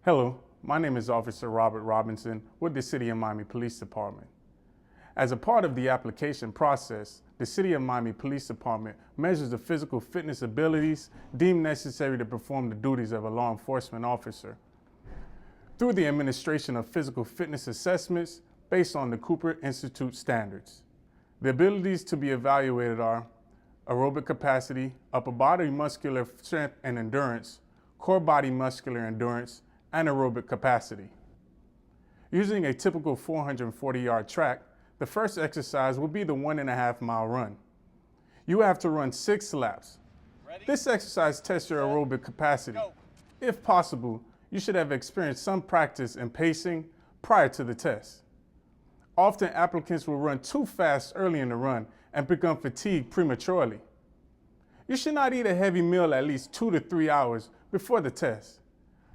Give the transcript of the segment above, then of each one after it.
Hello, my name is Officer Robert Robinson with the City of Miami Police Department. As a part of the application process, the City of Miami Police Department measures the physical fitness abilities deemed necessary to perform the duties of a law enforcement officer through the administration of physical fitness assessments based on the Cooper Institute standards. The abilities to be evaluated are aerobic capacity, upper body muscular strength and endurance, core body muscular endurance, and aerobic capacity. Using a typical 440-yard track, the first exercise will be the 1.5 mile run. You have to run 6 laps. Ready? This exercise tests your aerobic capacity. Go. If possible, you should have experienced some practice in pacing prior to the test. Often applicants will run too fast early in the run and become fatigued prematurely. You should not eat a heavy meal at least 2 to 3 hours before the test.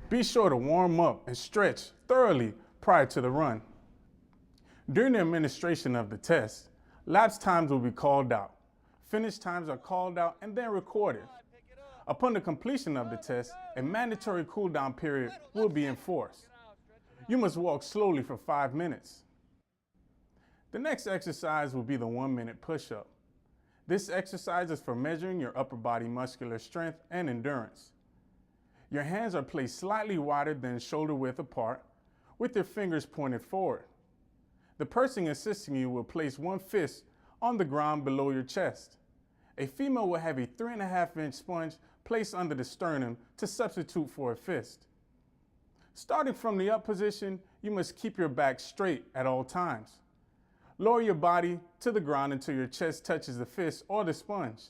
Be sure to warm up and stretch thoroughly prior to the run. During the administration of the test, lapse times will be called out. Finish times are called out and then recorded. Upon the completion of the test, a mandatory cool-down period will be enforced. You must walk slowly for 5 minutes. The next exercise will be the 1-minute push-up. This exercise is for measuring your upper body muscular strength and endurance. Your hands are placed slightly wider than shoulder width apart, with your fingers pointed forward. The person assisting you will place one fist on the ground below your chest. A female will have a 3.5-inch sponge placed under the sternum to substitute for a fist. Starting from the up position, you must keep your back straight at all times. Lower your body to the ground until your chest touches the fist or the sponge.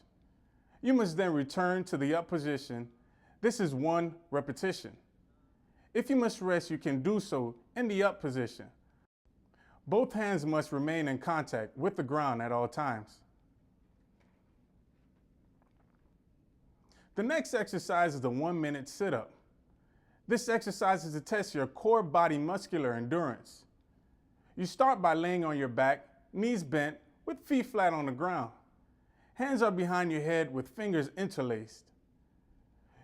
You must then return to the up position. This is 1 repetition. If you must rest, you can do so in the up position. Both hands must remain in contact with the ground at all times. The next exercise is the 1-minute sit-up. This exercise is to test your core body muscular endurance. You start by laying on your back, knees bent, with feet flat on the ground. Hands are behind your head with fingers interlaced.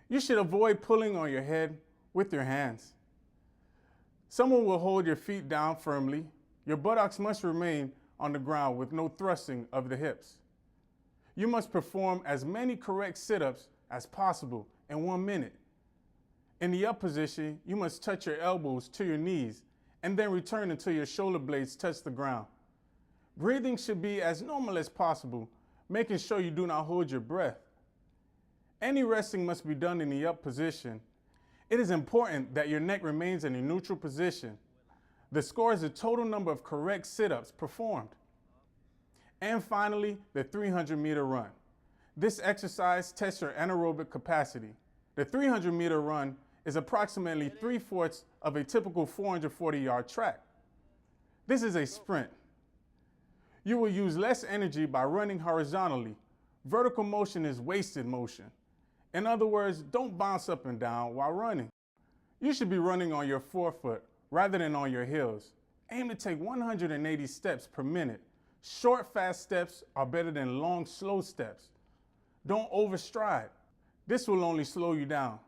You should avoid pulling on your head with your hands. Someone will hold your feet down firmly. Your buttocks must remain on the ground with no thrusting of the hips. You must perform as many correct sit-ups as possible in 1 minute. In the up position, you must touch your elbows to your knees and then return until your shoulder blades touch the ground. Breathing should be as normal as possible, making sure you do not hold your breath. Any resting must be done in the up position. It is important that your neck remains in a neutral position. The score is the total number of correct sit-ups performed. And finally, the 300-meter run. This exercise tests your anaerobic capacity. The 300-meter run is approximately 3/4 of a typical 440-yard track. This is a sprint. You will use less energy by running horizontally. Vertical motion is wasted motion. In other words, don't bounce up and down while running. You should be running on your forefoot rather than on your heels. Aim to take 180 steps per minute. Short, fast steps are better than long, slow steps. Don't overstride. This will only slow you down.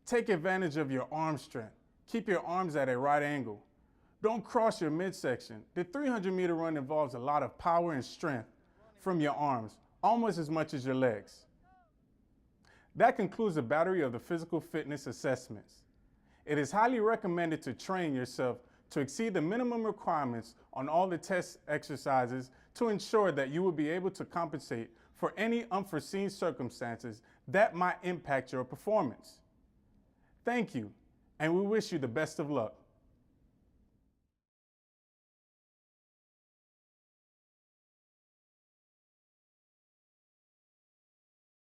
Take advantage of your arm strength. Keep your arms at a right angle. Don't cross your midsection. The 300-meter run involves a lot of power and strength from your arms, almost as much as your legs. That concludes the battery of the physical fitness assessments. It is highly recommended to train yourself to exceed the minimum requirements on all the test exercises to ensure that you will be able to compensate for any unforeseen circumstances that might impact your performance. Thank you, and we wish you the best of luck.